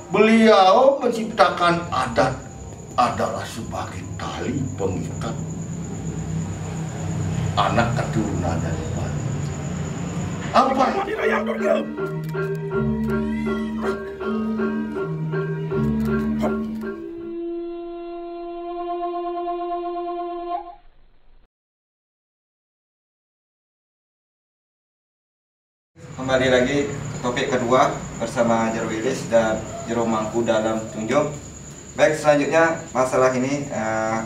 Beliau menciptakan adat adalah sebagai tali pengikat anak keturunan dari Bali. Apa? Kembali lagi ke topik kedua bersama Jero Willis dan Jero Mangku dalam Tunjung. Baik, selanjutnya masalah ini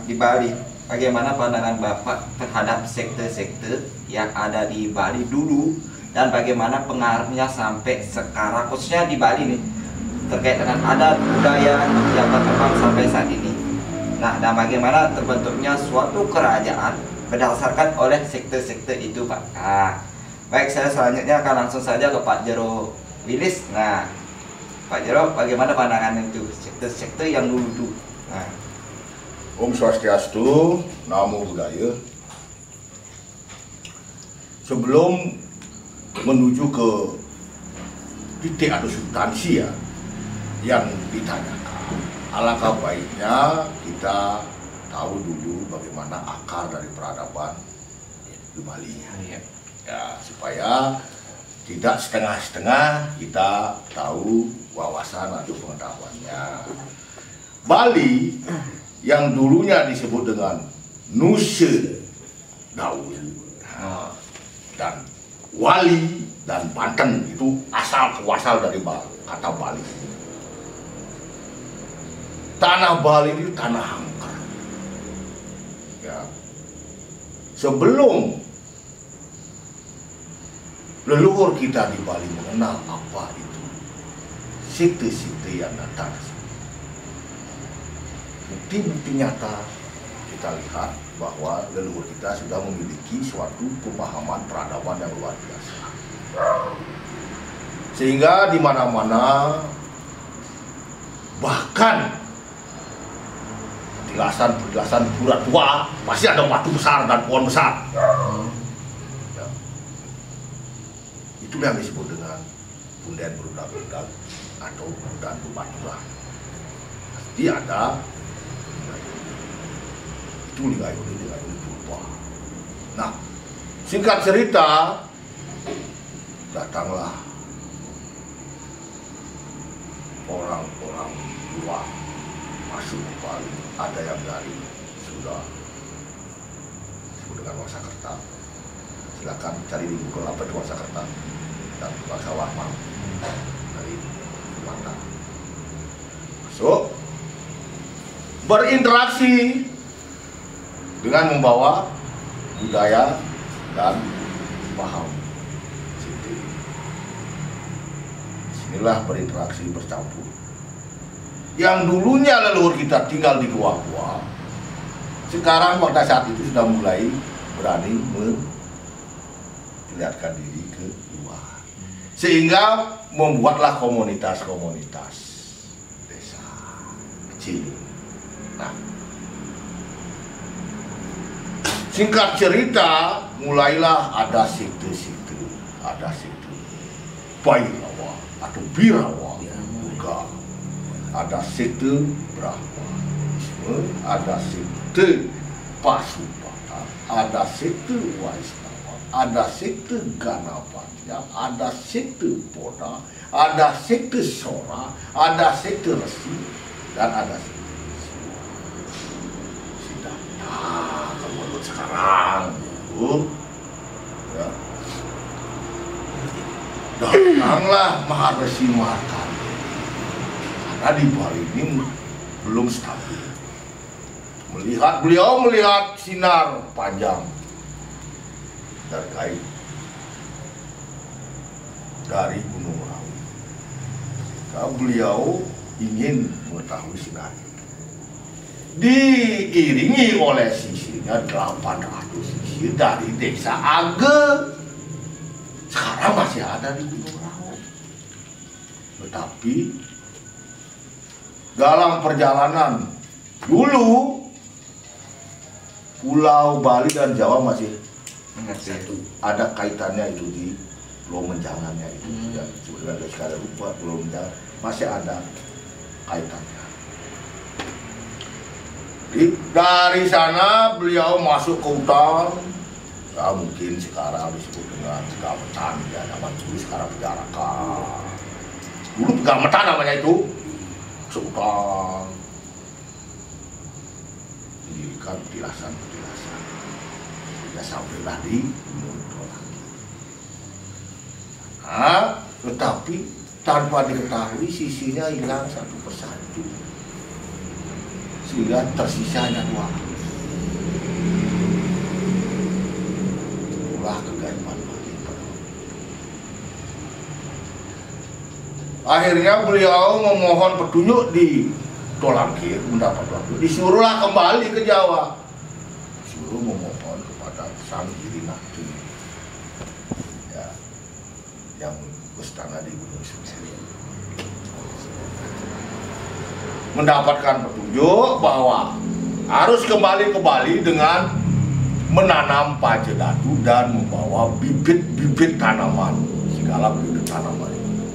di Bali. Bagaimana pandangan Bapak terhadap sekte-sekte yang ada di Bali dulu dan bagaimana pengaruhnya sampai sekarang, khususnya di Bali nih, terkait dengan adat budaya yang berkembang sampai saat ini. Nah, dan bagaimana terbentuknya suatu kerajaan berdasarkan oleh sekte-sekte itu, Pak. Baik, saya selanjutnya akan langsung saja ke Pak Jero Willis. Nah, Pak Jero, bagaimana pandangan itu sekte-sekte yang dulu? Nah. Om Swastiastu, Namo Buddhaya. Sebelum menuju ke titik atau substansi yang ditanyakan, alangkah baiknya kita tahu dulu bagaimana akar dari peradaban di Bali. Ya, supaya tidak setengah-setengah kita tahu wawasan atau pengetahuannya. Bali yang dulunya disebut dengan Nusa Dawul dan Wali dan Banten, itu asal dari kata Bali. Tanah Bali itu tanah angker. Ya. Sebelum leluhur kita di Bali mengenal apa itu sekte-sekte yang datang. Bukti-bukti nyata kita lihat bahwa leluhur kita sudah memiliki suatu pemahaman peradaban yang luar biasa. Sehingga di mana-mana, bahkan petilasan pura tua pasti ada batu besar dan pohon besar. Itulah yang disebut dengan punden berudak-udak atau punden bebatuan. Pasti ada itu ligayu purba. Nah, singkat cerita, datanglah orang-orang luar masuk ke Bali. Ada yang dari sudah disebut dengan Wasakerta. Silakan cari di Google apa itu Wasakerta dan bahasa Warman dari Sumatera. So, berinteraksi dengan membawa budaya dan paham. Disinilah berinteraksi bercampur. Yang dulunya leluhur kita tinggal di gua-gua, sekarang pada saat itu sudah mulai berani memperlihatkan diri ke luar. Sehingga membuatlah komunitas-komunitas desa kecil. Nah, singkat cerita, mulailah ada sekte-sekte, ada sekte Bhairawa atau Birawa juga, ada sekte Brahmanisme, ada sekte Pasupata, ada sekte Waisnava, ada sekte Ganapatya, ada sekte Bodha, ada sekte Sora, ada sekte Resi, dan ada sekte sekarang ya. Datanglah Maharesi Markandeya karena di Bali ini belum stabil. Beliau melihat sinar panjang terkait dari Gunung Merapi. Beliau ingin mengetahui sinar itu. Diiringi oleh sisirnya 800 sisir dari desa Age. Sekarang masih ada di Gunung Raung. Tetapi dalam perjalanan dulu, Pulau Bali dan Jawa masih satu. Ada kaitannya itu di Pulau Menjangannya itu. Ya, sebenarnya sekali lupa Pulau Menjangan masih ada. kaitannya. Jadi, dari sana beliau masuk ke hutan, ya mungkin sekarang disebut dengan Pegametan, ya zaman dulu sekarang Penjarakan. Dulu Pegametan namanya itu, masuk hutan, mendirikan petilasan-petilasan, ya sampailah di Gunung Dolaki. Nah, tetapi tanpa diketahui sisinya hilang satu persatu, sehingga tersisanya 200. Itulah kegaiban Bali pada waktu itu. Akhirnya beliau memohon petunjuk di Dolaki, mendapat waktu, disuruhlah kembali ke Jawa, disuruh memohon kepada Sang Girinati, ya, yang berstana di Gunung Semeru. Mendapatkan petunjuk bahwa harus kembali ke Bali dengan menanam pajedatu dan membawa bibit-bibit tanaman, segala bibit tanaman itu,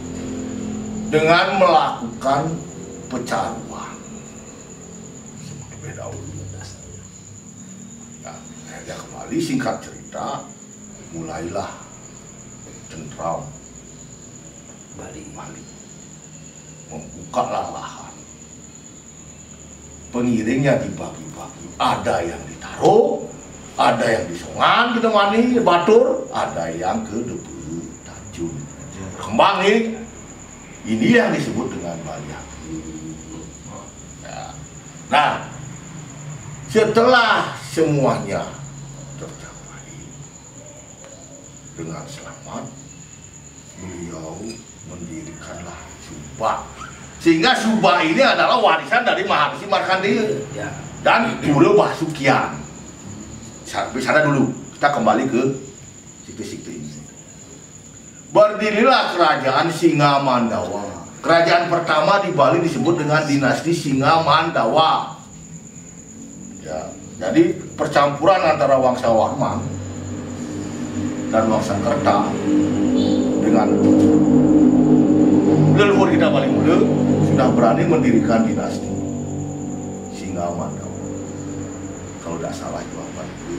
dengan melakukan pecaruan seperti dahulu. Nah, akhirnya kembali, singkat cerita, mulailah centram Bali, membukalah lahan. Pengiringnya dibagi-bagi, ada yang ditaruh, ada yang disongan ditemani batur, ada yang ke Debu Tanjung. Kembang nih, ini yang disebut dengan Bali. Ya. Nah, setelah semuanya tercapai dengan selamat, beliau mendirikanlah Subak. Sehingga Subak ini adalah warisan dari Maharishi Markandeya dan Pura Basukian. Sampai sana dulu, kita kembali ke situ-situ ini. Berdirilah kerajaan Singamandawa. Kerajaan pertama di Bali disebut dengan dinasti Singamandawa. Ya, jadi percampuran antara Wangsa Warman dan Wangsa Kerta dengan leluhur kita paling muda sudah berani mendirikan dinasti Singamandawa. Kalau tidak salah jawaban itu.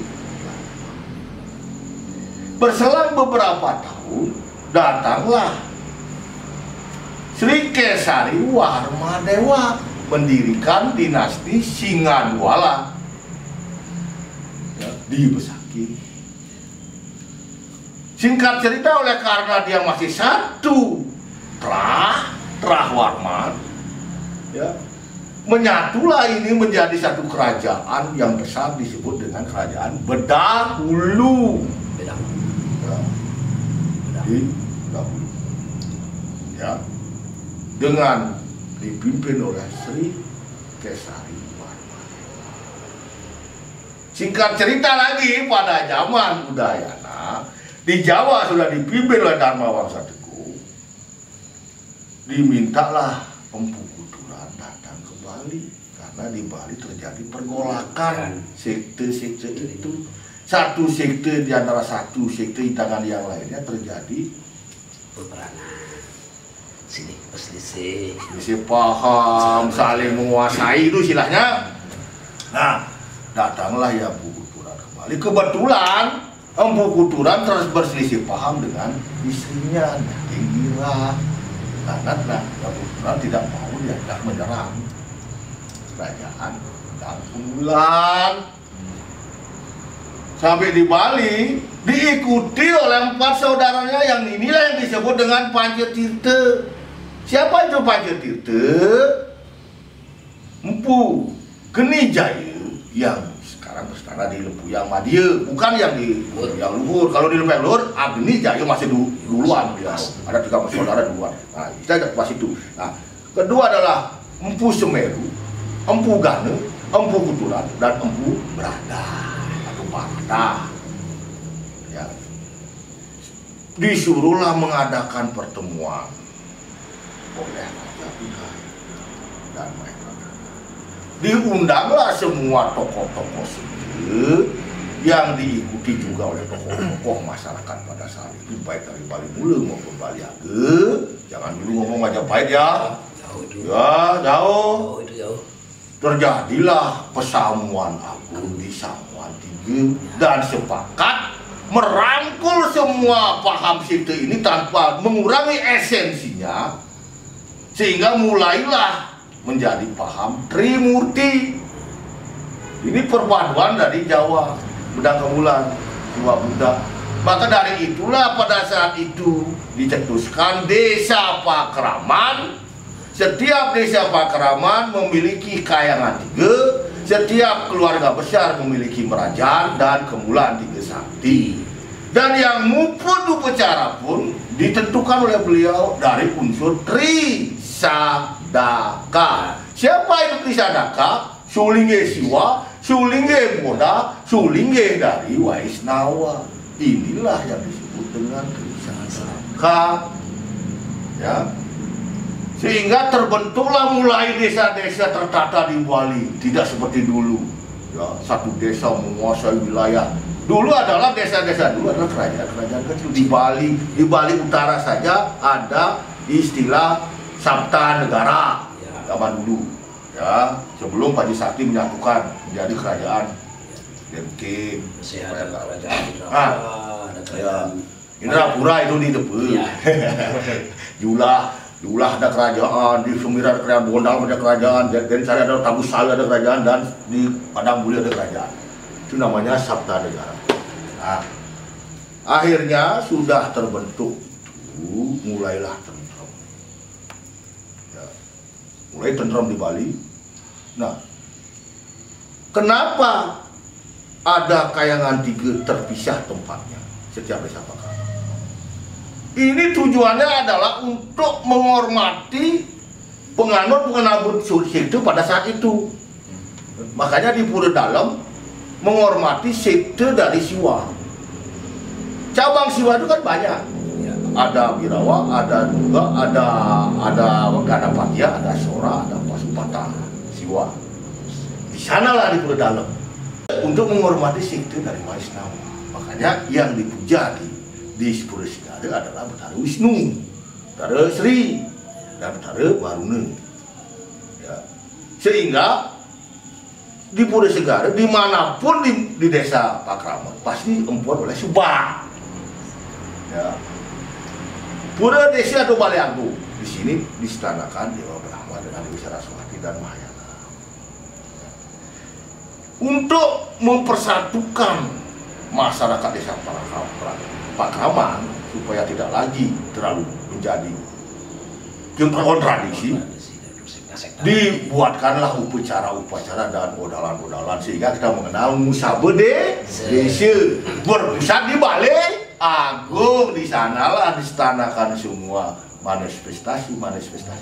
Berselang beberapa tahun, datanglah Sri Kesari Warmadewa mendirikan dinasti Singadwala, ya, di Besaki. Singkat cerita, oleh karena dia masih satu terah Warman, ya, menyatulah ini menjadi satu kerajaan yang besar disebut dengan kerajaan Bedahulu. Ya, Bedahulu. Ya, dengan dipimpin oleh Sri Kesari Warman. Singkat cerita lagi, pada zaman Udayana di Jawa sudah dipimpin oleh Dharma Wangsa Teguh. Dimintalah Empu Kuturan datang ke Bali karena di Bali terjadi pergolakan sekte-sekte itu. Satu sekte di antara satu sekte di tangan yang lainnya terjadi peperangan. Sini perselisih. Selisih paham, saling menguasai itu istilahnya. Nah, datanglah ya Empu Kuturan kembali. Kebetulan Empu Kuturan terus berselisih paham dengan istrinya Tinggira. Karena Empu Kuturan tidak mau diajak menyerang kerajaan Dampulan. Sampai di Bali diikuti oleh 4 saudaranya yang inilah yang disebut dengan Pancetirta. Siapa itu Pancetirta? Empu Genijaya yang sekarang berstana di Lempuyang Madya, bukan yang di yang luhur. Kalau di Lempuyang luhur, Genijaya masih duluan dia. Ada 3 saudara duluan. Nah, kita pas itu. Nah, kedua adalah Empu Semeru, Empu Gane, Empu Kuturan, dan Empu Brada. Parda, ya, disuruhlah mengadakan pertemuan oleh Raja Udaya dan Maitreya. Diundanglah semua tokoh-tokoh sekte yang diikuti juga oleh tokoh-tokoh masyarakat pada saat itu, baik dari Bali Mula maupun Bali Age. Jangan dulu ngomong Majapahit ya. Jauh itu. Ya, jauh. Jauh itu jauh. Terjadilah pesamuan agung di Samuan 3 dan sepakat merangkul semua paham situ ini tanpa mengurangi esensinya, sehingga mulailah menjadi paham Trimurti. Ini perpaduan dari Jawa, Buddha Kemulan, Jiwa Buddha. Maka dari itulah pada saat itu dicetuskan Desa Pakraman. Setiap desa Pakraman memiliki kayangan 3, setiap keluarga besar memiliki Merajaan dan Kemulan 3 sakti. Dan yang mupun upacara pun ditentukan oleh beliau dari unsur Trisadaka. Siapa itu Trisadaka? Sulingge Siwa, Sulingge Boda, Sulingge dari Waisnawa. Inilah yang disebut dengan Trisadaka. Ya. Sehingga terbentuklah mulai desa-desa tertata di Bali, tidak seperti dulu. Ya, satu desa menguasai wilayah. Dulu adalah desa-desa dulu adalah kerajaan-kerajaan kecil di Bali. Di Bali Utara saja ada istilah Sabta Negara zaman dulu. Ya, sebelum Panji Sakti menyatukan menjadi kerajaan Denke. Ada kerajaan ada kerajaan Indrapura itu di depan. Julah ada kerajaan, di Sumiran ada kerajaan, Bondal ada kerajaan, dan saya ada Tabu Sali ada kerajaan, dan di Padang Buli ada kerajaan. Itu namanya Sabta Negara. Nah, akhirnya sudah terbentuk itu, mulailah tentram. Ya, mulai tentram di Bali. Nah, kenapa ada kayangan 3 terpisah tempatnya setiap desa Pakraman? Ini tujuannya adalah untuk menghormati penganut sekte pada saat itu. Makanya di Pura Dalam menghormati sekte dari Siwa. Cabang Siwa itu kan banyak. Ada Birawa, ada juga ada Ganapatya, ada Sora, ada Pasupata, Siwa. Di sanalah di Pura Dalam untuk menghormati sekte dari Waisnawa. Makanya yang dipuja di Pura Sigara adalah Betara Wisnu, Betara Sri, dan Betara Waruna. Ya. Sehingga di Pura Sigara, dimanapun di desa Pakraman pasti empuan oleh Subah. Ya. Pura Desa atau Balai Agung di sini disetanakan Dewa Brahma dengan Dewi Saraswati dan Mahayana. Untuk mempersatukan masyarakat desa Pakraman supaya tidak lagi terlalu menjadi kontradiksi, dibuatkanlah upacara-upacara dan odalan-odalan sehingga kita mengenal Musabede Desa berpusat di Balai Agung. Di sanalah disetanakan semua manifestasi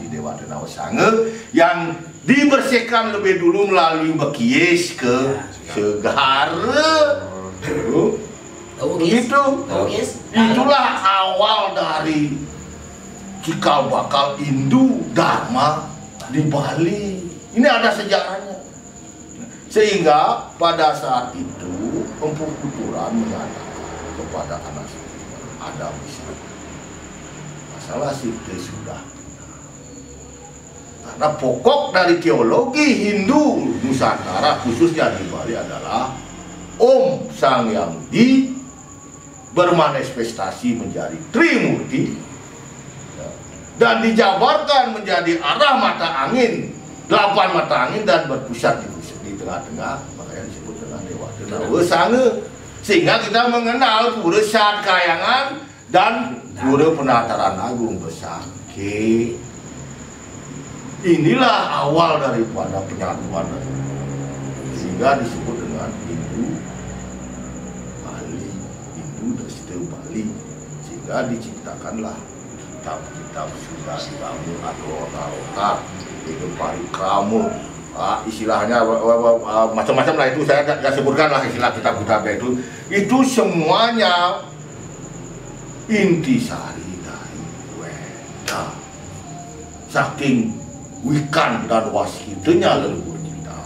Dewa Denawa Sange yang dibersihkan lebih dulu melalui Bekies ke Segara. Begitu. Itulah awal dari cikal bakal Hindu Dharma di Bali. Ini ada sejarahnya. Sehingga pada saat itu Empu Kuturan mengatakan kepada anak ada masalah sikte sudah. Karena pokok dari teologi Hindu Nusantara khususnya di Bali adalah Om Sang Yang Di bermanifestasi menjadi Trimurti dan dijabarkan menjadi arah mata angin, 8 mata angin dan berpusat di tengah-tengah, makanya disebut dengan Dewa Denawa Sange. Sehingga kita mengenal Pura Sat Kayangan dan Pura Penataran Agung Besake. Inilah awal daripada penyatuan, sehingga disebut dengan Hindu Bali, Hindu Desta Bali. Sehingga diciptakanlah kitab-kitab Sunda Ramu atau Rota-Rota, itu Parikrama, istilahnya macam-macam lah, itu saya tidak sebutkan lah istilah kitab-kitabnya itu semuanya intisari dari Weda, saking wikan dan waskitanya leluhur kita,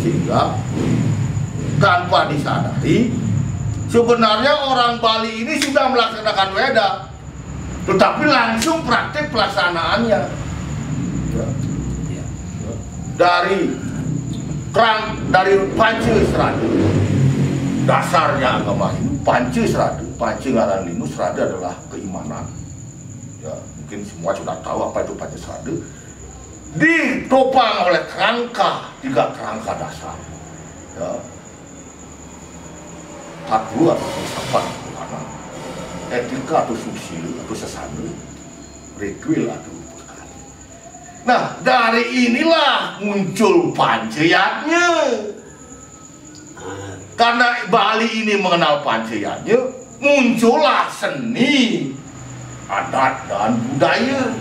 sehingga tanpa disadari sebenarnya orang Bali ini sudah melaksanakan Weda, tetapi langsung praktek pelaksanaannya dari Pancasrada. Dasarnya agama Hindu Pancasrada, Panca ngaran Linu, Srada adalah keimanan. Ya, mungkin semua sudah tahu apa itu Pancasrada. Ditopang oleh tiga kerangka dasar. Ya. Satu atau filsafat mana, etika atau susila atau sesana, ritual atau berkali. Nah, dari inilah muncul pancayatnya. Karena Bali ini mengenal pancayatnya, muncullah seni, adat dan budaya.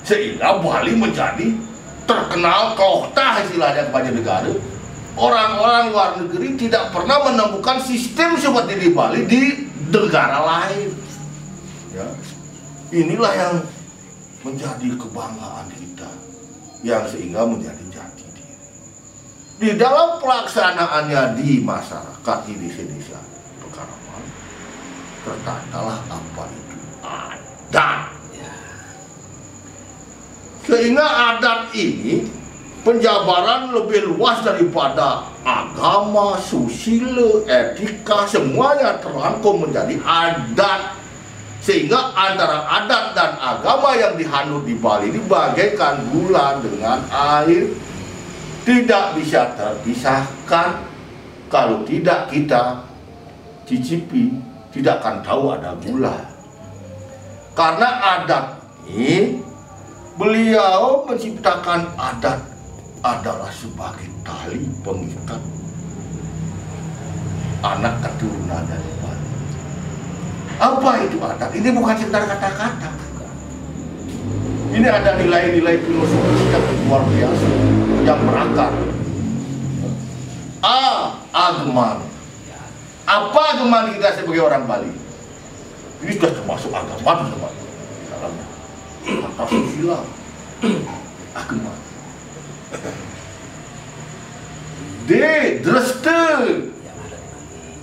Sehingga Bali menjadi terkenal kota istilahnya kepada negara. Orang-orang luar negeri tidak pernah menemukan sistem seperti di Bali di negara lain. Ya. Inilah yang menjadi kebanggaan kita, yang sehingga menjadi jati diri. Di dalam pelaksanaannya di masyarakat di desa-desa Pekaraman, tertatalah apa itu adat. Sehingga adat ini penjabaran lebih luas daripada agama, susila, etika, semuanya terangkum menjadi adat. Sehingga antara adat dan agama yang dihanut di Bali ini bagaikan gula dengan air, tidak bisa terpisahkan. Kalau tidak kita cicipi, tidak akan tahu ada gula. Karena adat ini, beliau menciptakan adat adalah sebagai tali pengikat anak keturunan dari Bali. Apa itu adat? Ini bukan sekedar kata-kata. Ini ada nilai-nilai filosofis yang luar biasa, yang berakar. Agama. Apa agama kita sebagai orang Bali? Ini sudah termasuk agama teman-teman. Dalamnya kata susila, agama.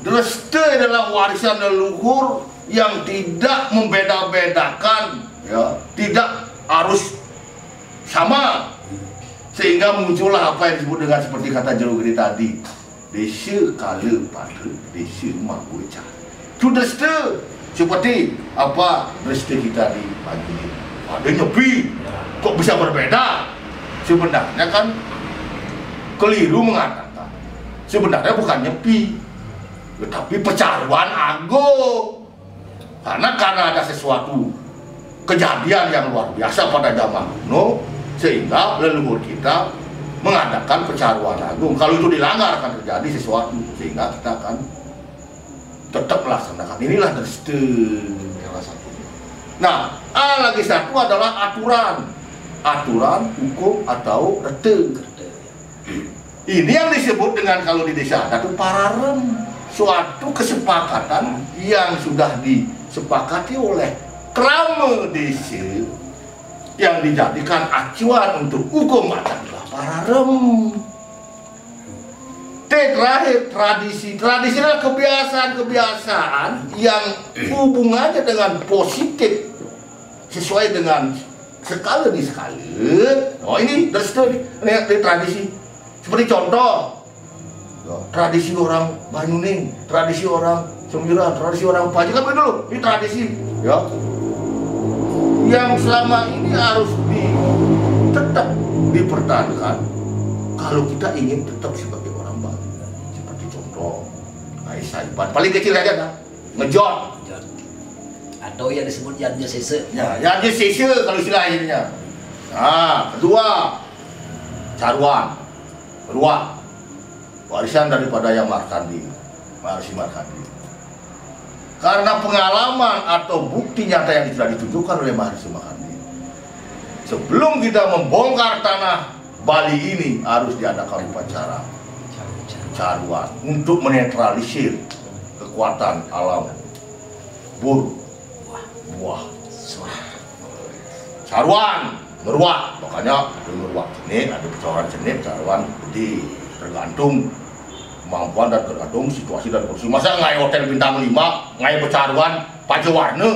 Dreste adalah warisan leluhur yang tidak membeda-bedakan, ya, tidak harus sama, sehingga muncullah apa yang disebut dengan seperti kata Jero Gede tadi, desa kala pada desa magoca. Itu dreste seperti apa dreste kita di pagi ini. Ada nyepi, kok bisa berbeda? Sebenarnya kan keliru mengatakan sebenarnya bukan nyepi, tetapi pecaruan agung. Karena ada sesuatu kejadian yang luar biasa pada zaman kuno, sehingga leluhur kita mengadakan pecaruan agung. Kalau itu dilanggar akan terjadi sesuatu, sehingga kita akan tetap melaksanakan. Inilah dreste salah satunya. Nah, lagi satu adalah aturan hukum atau rete. Ini yang disebut dengan kalau di desa adat itu pararem, suatu kesepakatan yang sudah disepakati oleh krama desa yang dijadikan acuan untuk hukum adat adalah pararem. Terakhir tradisi adalah kebiasaan yang hubungannya dengan positif sesuai dengan sekali di sekali. Oh ini dari tradisi. Seperti contoh, tradisi orang Banyuning, tradisi orang Sembilan, tradisi orang Paji, kan dulu. Ini tradisi, ya. Yang selama ini harus tetap dipertahankan. Kalau kita ingin tetap sebagai orang Bali, seperti contoh, Saipan, paling kecil aja dah, ngejot. Atau yang disebut Yadnya Sese. Ya, Yadnya Sese kalau istilah akhirnya. Nah, kedua, Caruan, kedua, warisan daripada yang Markandi, Maharishi Markandi. Karena pengalaman atau bukti nyata yang sudah ditunjukkan oleh Maharishi Markandi, sebelum kita membongkar tanah Bali ini harus diadakan upacara Caruan untuk menetralisir kekuatan alam buruk. Buah Caruan, meruak, makanya ada meruak jenis, ada pecaruan jenis, caruan gede, tergantung kemampuan dan tergantung situasi dan kondisi. Masa ngai hotel bintang 5, ngai pecaruan pakai warna,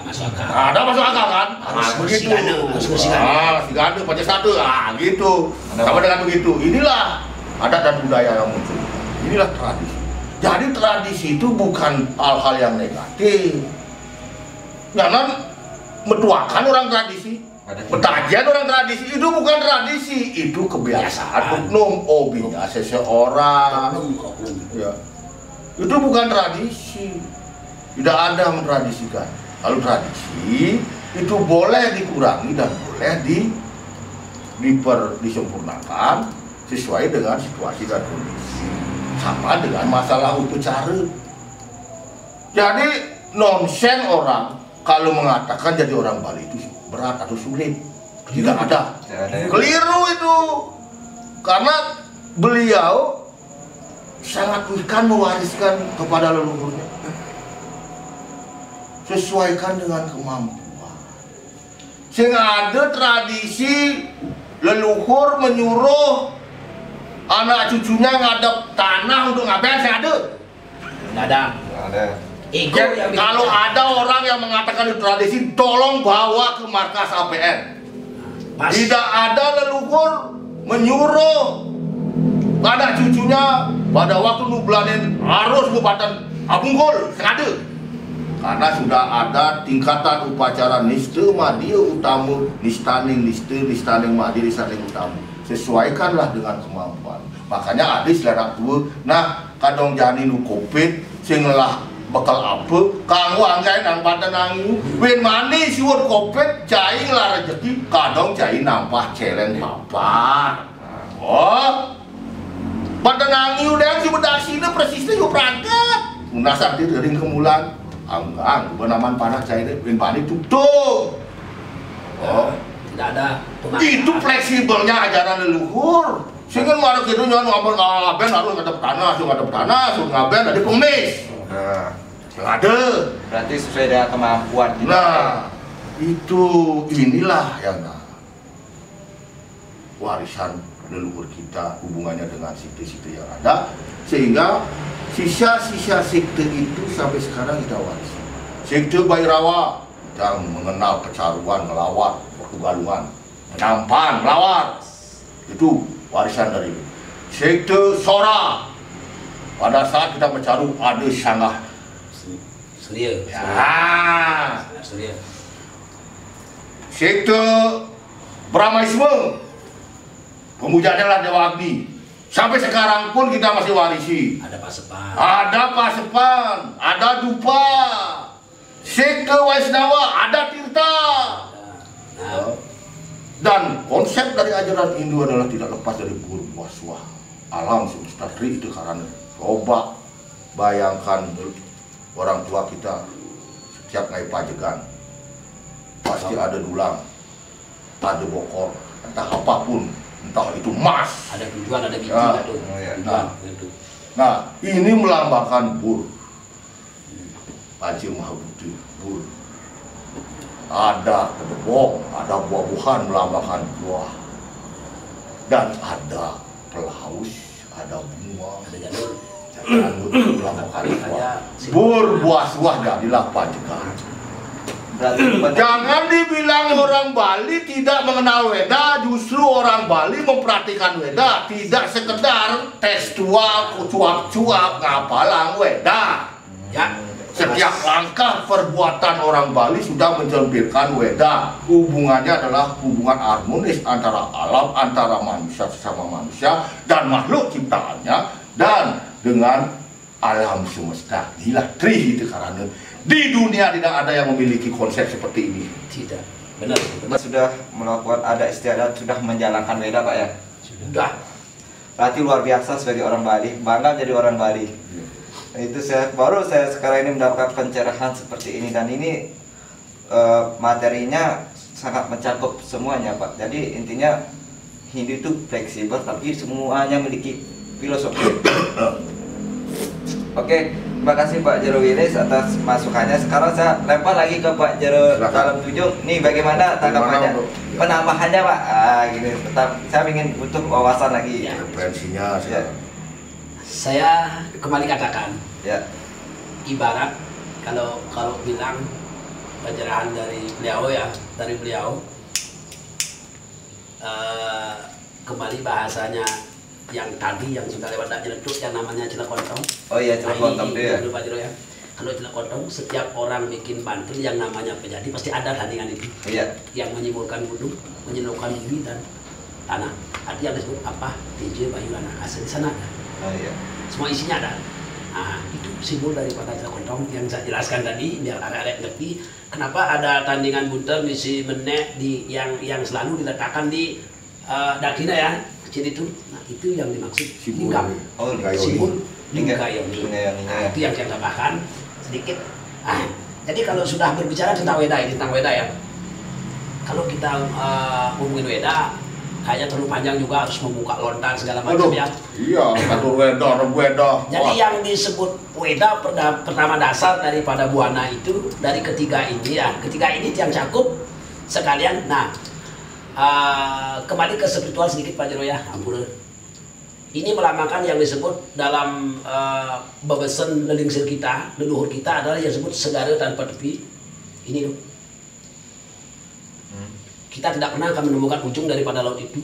masuk akal. Ada masuk akal kan? Harus Begitu. kursi ganda. Si ganda pecah satu, gitu. Sama dengan begitu. Inilah adat dan budaya yang muncul. Inilah tradisi. Jadi tradisi itu bukan hal-hal yang negatif. Jangan metuakan orang tradisi. Petajian orang tradisi itu bukan tradisi, itu kebiasaan oknum seseorang. Ya. Itu bukan tradisi. Tidak ada yang mentradisikan. Kalau tradisi itu boleh dikurangi dan boleh disempurnakan sesuai dengan situasi dan kondisi. Sama dengan masalah upacara. Jadi nonsen orang kalau mengatakan jadi orang Bali itu berat atau sulit. Tidak ada. Keliru itu. Karena beliau sangat ikan mewariskan kepada leluhurnya. Sesuaikan dengan kemampuan. Sehingga ada tradisi leluhur menyuruh anak cucunya ngadep tanah untuk ngapain? Saya ada. Nggak ada. Ego yang Kalau ada orang yang mengatakan itu tradisi, tolong bawa ke markas APN. Tidak ada leluhur menyuruh anak cucunya pada waktu nublanin harus Kabupaten Abunggul, sengaja. Karena sudah ada tingkatan upacara niste madya utama, nistaning madya nistaning utama. Sesuaikanlah dengan kemampuan. Makanya ada selera tua, nah kadang jani nu covid sing lah bakal apa kanggo anggain nang pada nangi wen mani siwur kopet cai lah rezeki kadang cai nampah celeng papa pada nangi udah si bedasina persisnya yuk perangkat nasar di ring kemulan anggang benaman panah cai wen mani tutup tidak ada itu fleksibelnya ajaran leluhur sehingga marah gitu nyon ngapun ngaben harus ngadep tanah suruh ngaben ada pengemis. Ada. Berarti sesuai dengan kemampuan kita. Nah, inilah yang warisan leluhur kita hubungannya dengan sekte-sekte yang ada, sehingga sisa-sisa sekte itu sampai sekarang kita warisi. Sekte Bairawa yang mengenal kecaruan, ngelawat, pertugalungan, menampan, melawat, itu warisan dari sekte Sora. Pada saat kita mencaru ada sanggah Surya. Sekte Brahmaisme, pemujanya adalah Dewa Agni. Sampai sekarang pun kita masih warisi. Ada Pasepan, ada Dupa. Sekte Waisnawa, ada Tirta. Dan konsep dari ajaran Hindu adalah tidak lepas dari buah suah alam semesta itu karena coba bayangkan orang tua kita setiap naik pajegan pasti ada dulang, ada bokor, entah apapun, entah itu emas, ada tujuan, ada biji, nah ini melambangkan bur, Panci Mahabudi, bur. Ada kedebong, ada buah-buahan melambangkan buah, dan ada pelaus, ada bunga, ada jalur. Bur buah suah jadilah pajegan. Jangan dibilang orang Bali tidak mengenal Weda, justru orang Bali memperhatikan Weda, tidak sekedar tekstual, cuap-cuap, ngapalang Weda. Ya, setiap langkah perbuatan orang Bali sudah menjelbirkan Weda. Hubungannya adalah hubungan harmonis antara alam, antara manusia sesama manusia dan makhluk ciptaannya dan dengan alam semesta. Inilah tri itu karena di dunia tidak ada yang memiliki konsep seperti ini. Tidak, benar. Sudah melakukan ada istiadat, sudah menjalankan Weda Pak ya? Sudah. Berarti luar biasa sebagai orang Bali, bangga jadi orang Bali. Itu baru saya sekarang ini mendapatkan pencerahan seperti ini dan ini materinya sangat mencakup semuanya Pak. Jadi intinya Hindu itu fleksibel tapi semuanya memiliki filosofi. Oke, terima kasih Pak Jero Wilis atas masukannya. Sekarang saya lempar lagi ke Pak Jero dalam Tunjung. Nih bagaimana tanggapannya? Penambahannya Pak. Gini, tetap saya ingin butuh wawasan lagi. Referensinya ya. Saya kembali katakan. Ya. Ibarat kalau bilang pencerahan dari beliau ya, dari beliau. Kembali bahasanya yang tadi yang sudah lewat Ciledug yang namanya Cilekontong. Oh iya, Cilekontong itu ya. Pak Jero ya. Kalau Cilekontong, setiap orang bikin bantul yang namanya pejadi pasti ada tandingan itu. Iya. Yang menyimpulkan gunung, menyenangkan bumi dan tanah. Artinya disebut apa? TJ Bayu Lana Asal di sana ada. Oh iya. Semua isinya ada. Nah, itu simbol daripada Cilekontong yang saya jelaskan tadi biar arek-arek ngerti kenapa ada tandingan bunter misi menek di yang selalu diletakkan di Dakina ya, kecil itu. Nah, itu yang dimaksud lingkap. Oh, Simbol Linggayoni. Nah, itu yang saya tambahkan sedikit. Nah, jadi kalau sudah berbicara tentang Weda ini, tentang Weda ya. Kalau kita ngomongin Weda, kayaknya terlalu panjang juga harus membuka lontar segala macam ya. Iya, atur Weda. Jadi yang disebut Weda pertama dasar daripada Buana itu dari ketiga ini ya. Ketiga ini yang cakup sekalian. Nah, kembali ke spiritual sedikit Pak Jero ya, ampun. Ini melambangkan yang disebut dalam bebesan lelingsir kita, leluhur kita adalah yang disebut segara tanpa tepi. Ini loh. Kita tidak pernah akan menemukan ujung daripada laut itu.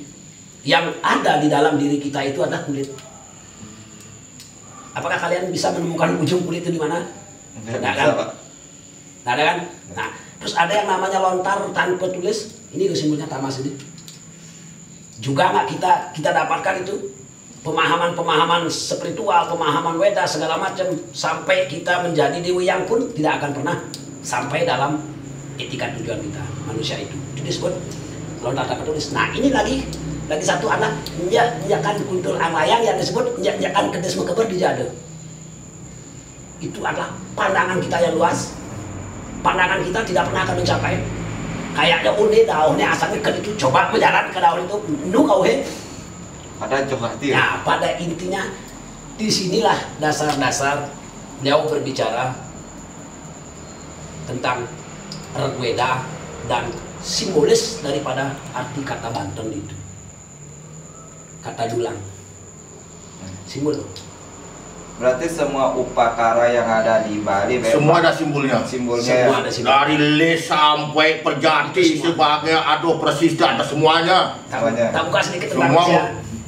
Yang ada di dalam diri kita itu adalah kulit. Apakah kalian bisa menemukan ujung kulit itu di mana? Tidak kan? Tidak ada kan? Nah, terus ada yang namanya lontar tanpa tulis. Ini simbolnya tamas ini. Juga nggak kita dapatkan itu pemahaman-pemahaman spiritual, pemahaman Weda segala macam sampai kita menjadi dewi yang pun tidak akan pernah sampai dalam etika tujuan kita manusia itu. Itu disebut lontar tanpa tulis. Nah, ini lagi satu anak menjakan kultur anglayang yang disebut menjakan kedes mekeber di jade. Itu adalah pandangan kita yang luas. Pandangan kita tidak pernah akan mencapai. Kayaknya daunnya asalnya ke itu coba menjalan ke daun itu nu kau he. Ada johati. Nah, pada intinya disinilah dasar-dasar beliau berbicara tentang Weda dan simbolis daripada arti kata Banten itu. Kata dulang. Simbol. Berarti semua upakara yang ada di Bali semua ada simbolnya. Simbolnya Semua ya. ada simbol. Dari les sampai perjati sebagai aduh persis ada semuanya. Tak buka sedikit tentang Semua ya.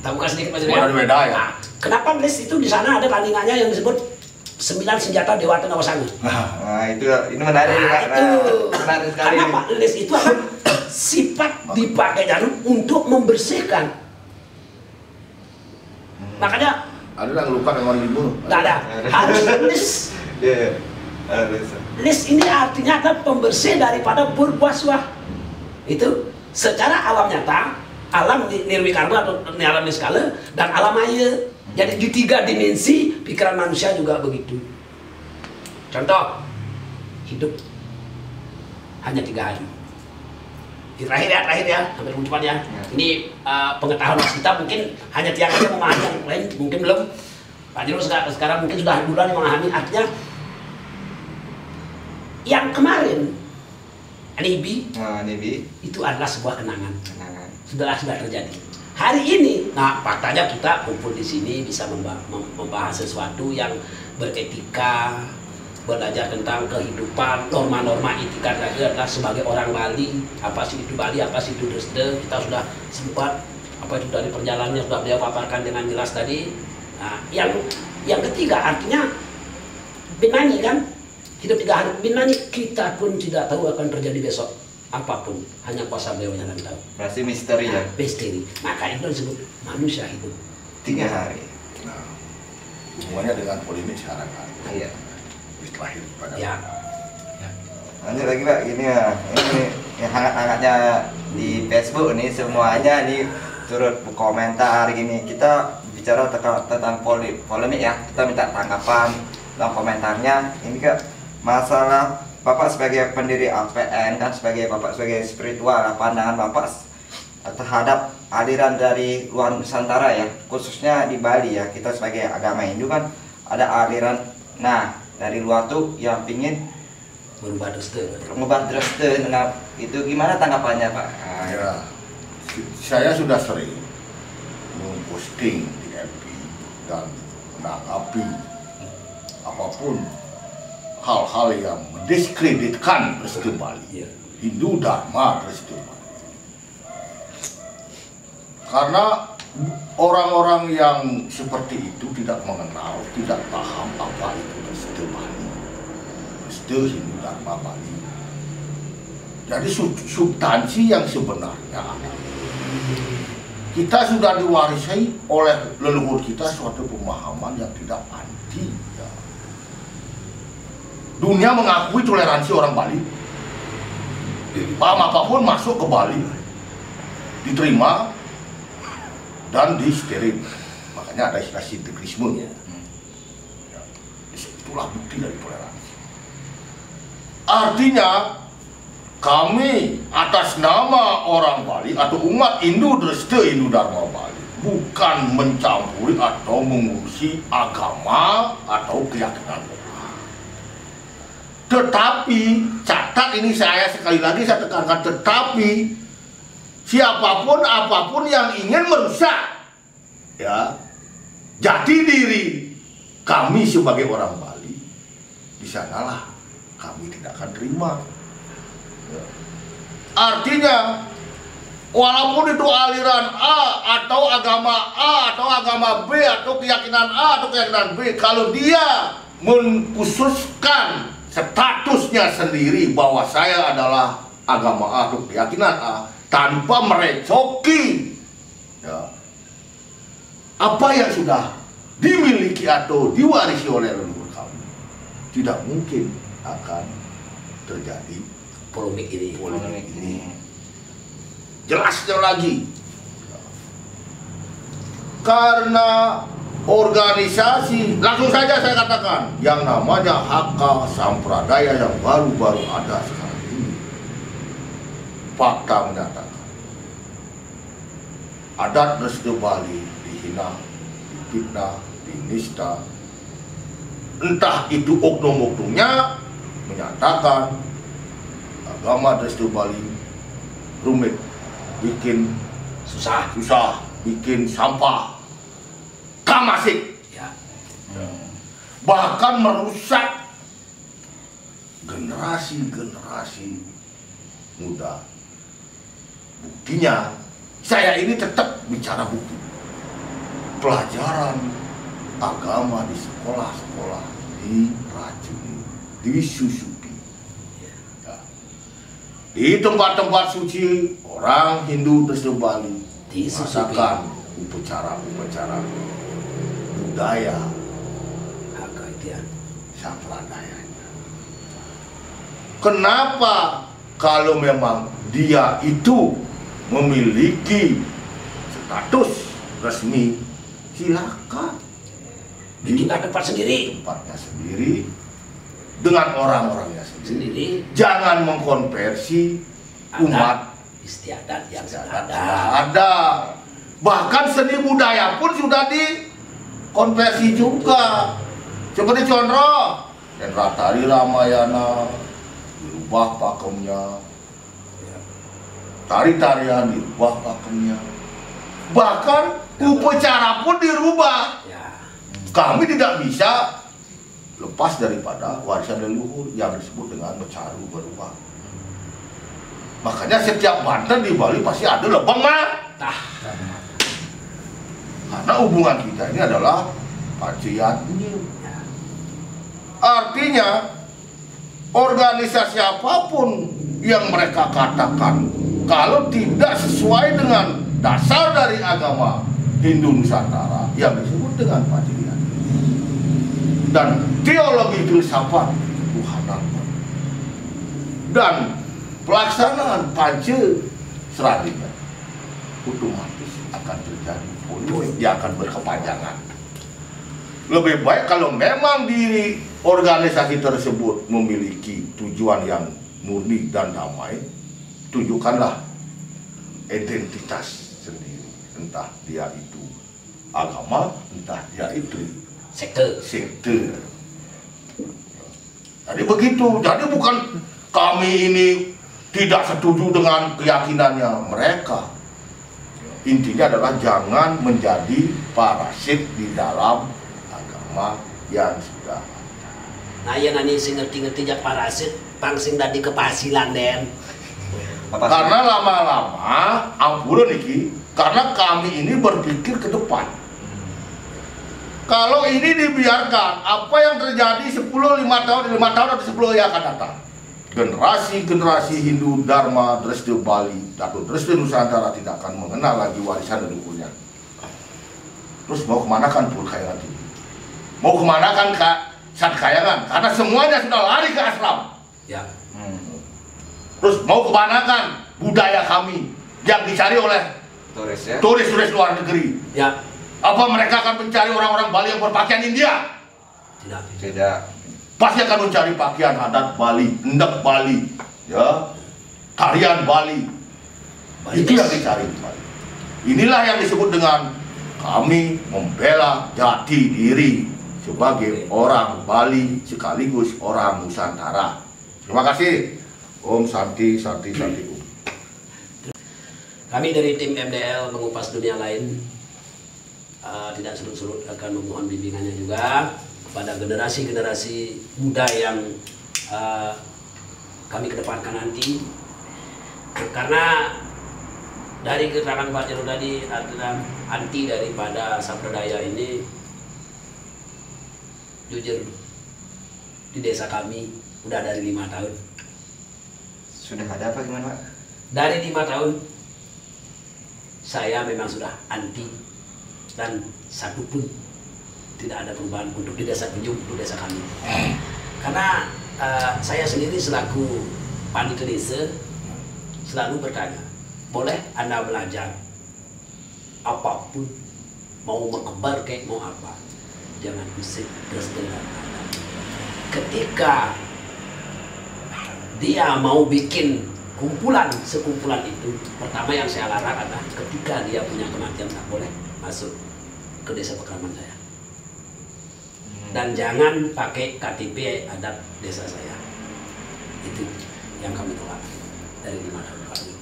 Tak buka sedikit Mas semua ada beda ya. Nah, kenapa les itu di sana ada tandingannya yang disebut 9 senjata Dewata Nawasanga? Nah, ini menarik juga. Itu. Menarik sekali. Karena Pak les itu akan sifat dipakai jarum untuk membersihkan. Makanya Ada yang luka yang mau dibunuh. nggak ada, harus lis. Iya, harus. Lis ini artinya adalah pembersih daripada berbuaswah. Itu secara alam nyata, alam nirwikarma atau alam niskala dan alam maya. Jadi di 3 dimensi pikiran manusia juga begitu. Contoh, hidup hanya 3 hari. Terakhir ya, sampai cepat ya. Ini pengetahuan kita mungkin hanya tiang aja memahami, yang lain mungkin belum. Pak Jero sekarang mungkin sudah duluan memahami artinya. Yang kemarin, Anibi, itu adalah sebuah kenangan. Sudah terjadi. Hari ini, nah faktanya kita kumpul di sini bisa membahas sesuatu yang beretika, belajar tentang kehidupan, norma-norma etika adalah sebagai orang Bali, apa sih itu Bali, apa sih itu Dresde, kita sudah sempat apa itu dari perjalanannya sudah beliau paparkan dengan jelas tadi. Nah, yang ketiga artinya binani kan, hidup 3 hari binani, kita pun tidak tahu akan terjadi besok apapun, hanya kuasa beliau yang tahu. Berarti misteri ya. Misteri, maka itu disebut manusia hidup 3 hari. Nah, hubungannya dengan polemik sekarang kan. Iya. Terakhir pada ya. Lanjut lagi Pak, gini ya, ini yang hangat-hangatnya di Facebook nih semuanya nih turut komentar gini. Kita bicara tentang polemik ya, kita minta tanggapan dalam komentarnya. Ini kan masalah Bapak sebagai pendiri APN kan, sebagai Bapak sebagai spiritual, pandangan Bapak terhadap aliran dari luar Nusantara ya, khususnya di Bali ya. Kita sebagai agama Hindu kan ada aliran, nah dari luar tuh yang pingin Merubah Dresde. Nah, itu gimana tanggapannya Pak? ya, saya sudah sering memposting di FB dan menanggapi apapun hal-hal yang mendiskreditkan Restu Bali, Iya. Hindu Dharma Restu Bali. Karena orang-orang yang seperti itu tidak mengenal, tidak paham apa itu Restu Bali, Restu Hindu Dharma Bali. Jadi substansi yang sebenarnya kita sudah diwarisi oleh leluhur kita suatu pemahaman yang tidak anti. Ya. Dunia mengakui toleransi orang Bali. Paham apapun masuk ke Bali diterima dan disteril. Makanya ada istilah integrisme. Ya. Ya. Itulah bukti dari toleransi. Artinya kami atas nama orang Bali atau umat Hindu Dresta Hindu Dharma Bali bukan mencampuri atau mengurusi agama atau keyakinan orang. Tetapi catat ini saya sekali lagi saya tekankan, tetapi siapapun apapun yang ingin merusak ya jati diri kami sebagai orang Bali, di sanalah kami tidak akan terima. Artinya walaupun itu aliran A atau agama A atau agama B atau keyakinan A atau keyakinan B, kalau dia mengkhususkan statusnya sendiri bahwa saya adalah agama A atau keyakinan A tanpa merecoki ya, apa yang sudah dimiliki atau diwarisi oleh leluhur kami, tidak mungkin akan terjadi Polemik ini. polemik ini. Jelasnya lagi, karena organisasi, langsung saja saya katakan, yang namanya Hakka Sampradaya yang baru-baru ada sekarang ini, fakta menyatakan adat Restu Bali dihina, difitnah, dinista. Entah itu oknum-oknumnya menyatakan agama Restu Bali rumit, bikin Susah. bikin sampah, kamasik, Ya. bahkan merusak generasi-generasi muda. Buktinya, saya ini tetap bicara bukti. Pelajaran agama di sekolah-sekolah diracuni, disusupi. Ya. Di tempat-tempat suci orang Hindu Restu Bali Disusupi. merasakan upacara-upacara budaya Hakka itu ya. sampradayanya. Kenapa kalau memang dia itu memiliki status resmi, silakan Bikin tempat sendiri. tempatnya sendiri dengan orang-orangnya sendiri. Sendiri. Jangan mengkonversi umat istiadat yang yang sudah sudah ada. ada. Bahkan seni budaya pun sudah dikonversi juga. Seperti contoh, Tari Ramayana dirubah pakemnya, tari-tarian dirubah pakemnya, bahkan upacara pun dirubah. Ya. Kami tidak bisa lepas daripada warisan leluhur yang disebut dengan mecaru berubah. Makanya setiap Banten di Bali pasti ada lebeng mata. Karena hubungan kita ini adalah pacian. Artinya organisasi apapun yang mereka katakan kalau tidak sesuai dengan dasar dari agama Hindu Nusantara yang disebut dengan pacian dan teologi filsafat Tuhanan dan pelaksanaan Panca Sradina, otomatis akan terjadi polemik yang akan berkepanjangan. Lebih baik kalau memang diri organisasi tersebut memiliki tujuan yang murni dan damai, tunjukkanlah identitas sendiri, entah dia itu agama, entah dia itu sekte. Jadi begitu. Jadi bukan kami ini tidak setuju dengan keyakinannya mereka. Intinya adalah jangan menjadi parasit di dalam agama yang sudah ada. Nah ya nani sing ngerti-ngerti jak parasit pangsing dadi kepasilan den. Karena lama-lama ampun niki, karena kami ini berpikir ke depan. Kalau ini dibiarkan, apa yang terjadi 5 tahun atau 10 yang akan datang. Generasi Hindu Dharma Dresde Bali atau Dresde Nusantara tidak akan mengenal lagi warisan leluhurnya. Terus mau kemana kan Purkayangan ini? Mau kemana kan Satkayangan? Karena semuanya sudah lari ke ashram. Ya. Terus mau kemana kan budaya kami yang dicari oleh turis ya, turis luar negeri? Ya. Apa mereka akan mencari orang-orang Bali yang berpakaian India? Tidak. Pasti akan mencari pakaian adat Bali, endek Bali, ya, tarian Bali. Itu yang dicari di Bali. Inilah yang disebut dengan kami membela jati diri sebagai orang Bali sekaligus orang Nusantara. Terima kasih. Om Santi Santi Santi Om. Kami dari tim MDL Mengupas Dunia Lain tidak surut-surut akan memohon bimbingannya juga kepada generasi-generasi muda yang kami kedepankan nanti, karena dari keterangan Pak Jero tadi adalah anti daripada sampradaya ini. Jujur di desa kami udah dari 5 tahun. Sudah ada apa gimana Pak? Dari 5 tahun saya memang sudah anti dan satu pun tidak ada perubahan untuk di desa Tunjung, untuk desa kami. Karena saya sendiri selaku panitia desa selalu bertanya, boleh Anda belajar apapun, mau mengembar kayak mau apa, jangan usik terus dengan anak. Ketika dia mau bikin sekumpulan itu, pertama yang saya larang adalah ketika dia punya kematian tak boleh masuk ke desa pekeraman saya. Dan jangan pakai KTP adat desa saya. Itu yang kami tolak dari 5 tahun lalu.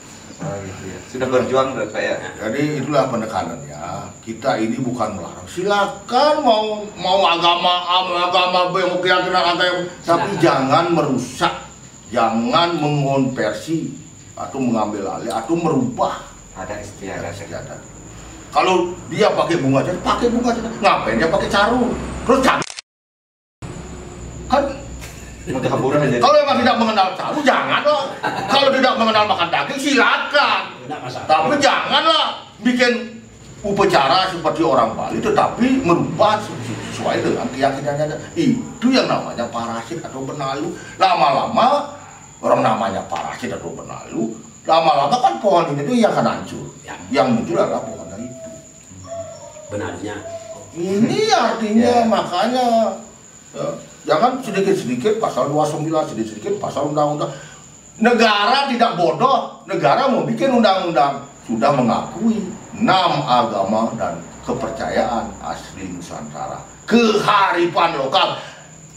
Oh gitu ya. Sudah berjuang berapa ya? Jadi itulah penekanannya. Kita ini bukan melarang. Silakan mau agama A, mau agama B, mau keyakinan agama, tapi jangan merusak. Jangan mengonversi atau mengambil alih atau merubah Ada istiadat. Kalau dia pakai bunga saja, pakai bunga saja. Ngapain dia pakai carung? Terus carung kan kalau memang tidak mengenal carung, janganlah. Kalau tidak mengenal makan daging, silakan. Tapi janganlah bikin upacara seperti orang Bali, tetapi merubah sesuai dengan keyakinannya. Itu yang namanya parasit atau benalu. Lama-lama orang namanya parasit atau benalu, lama-lama kan pohon ini tuh yang akan hancur. Ya. Yang muncul adalah pohonnya itu. Benarnya. Ini artinya makanya ya, jangan sedikit-sedikit pasal 29, sedikit-sedikit pasal undang-undang. Negara tidak bodoh, negara mau bikin undang-undang, sudah mengakui 6 agama dan kepercayaan asli Nusantara. Kearifan lokal.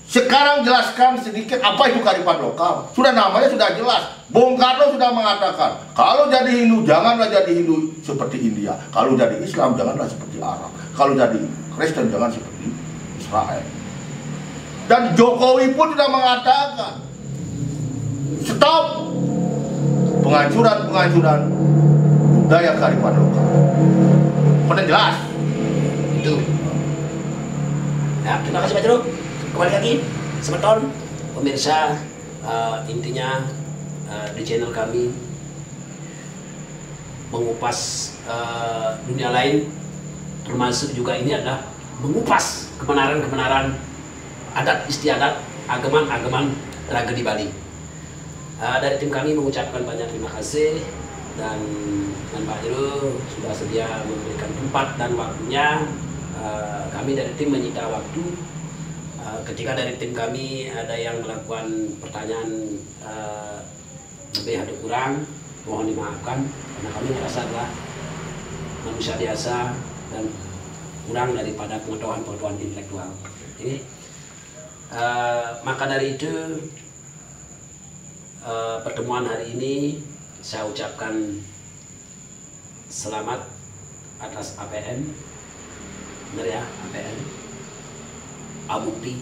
Sekarang jelaskan sedikit apa itu kearifan lokal. Sudah namanya sudah jelas. Bung Karno sudah mengatakan, kalau jadi Hindu janganlah jadi Hindu seperti India. Kalau jadi Islam janganlah seperti Arab. Kalau jadi Kristen jangan seperti Israel. Dan Jokowi pun sudah mengatakan, stop penghancuran budaya kearifan lokal. Sudah jelas. Itu. Ya, terima kasih Pak Jero. Kembali lagi, semeton pemirsa, intinya di channel kami mengupas dunia lain, termasuk juga ini adalah mengupas kebenaran-kebenaran adat istiadat, ageman tragedi Bali. Dari tim kami mengucapkan banyak terima kasih dan Pak Jero sudah sedia memberikan tempat dan waktunya. Kami dari tim menyita waktu. Ketika dari tim kami ada yang melakukan pertanyaan lebih atau kurang, mohon dimaafkan karena kami merasa adalah manusia biasa dan kurang daripada pengetahuan intelektual. Ini maka dari itu pertemuan hari ini saya ucapkan selamat atas APN, benar ya, APN, Abukti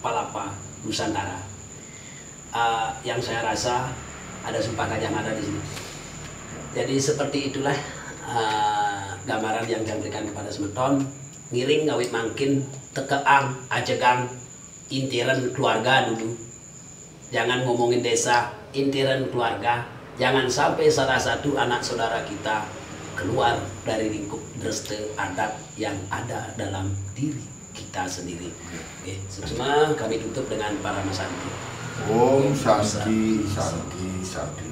Palapa Nusantara. Yang saya rasa ada sempakat yang ada di sini. Jadi seperti itulah gambaran yang saya berikan kepada semeton. Ngiring ngawit mangkin tekeang ajegang intiran keluarga dulu. Jangan ngomongin desa, intiran keluarga. Jangan sampai salah satu anak saudara kita keluar dari lingkup dreste adat yang ada dalam diri kita sendiri. Oke, semua kami tutup dengan para masanti. Om Santi Santi Santi.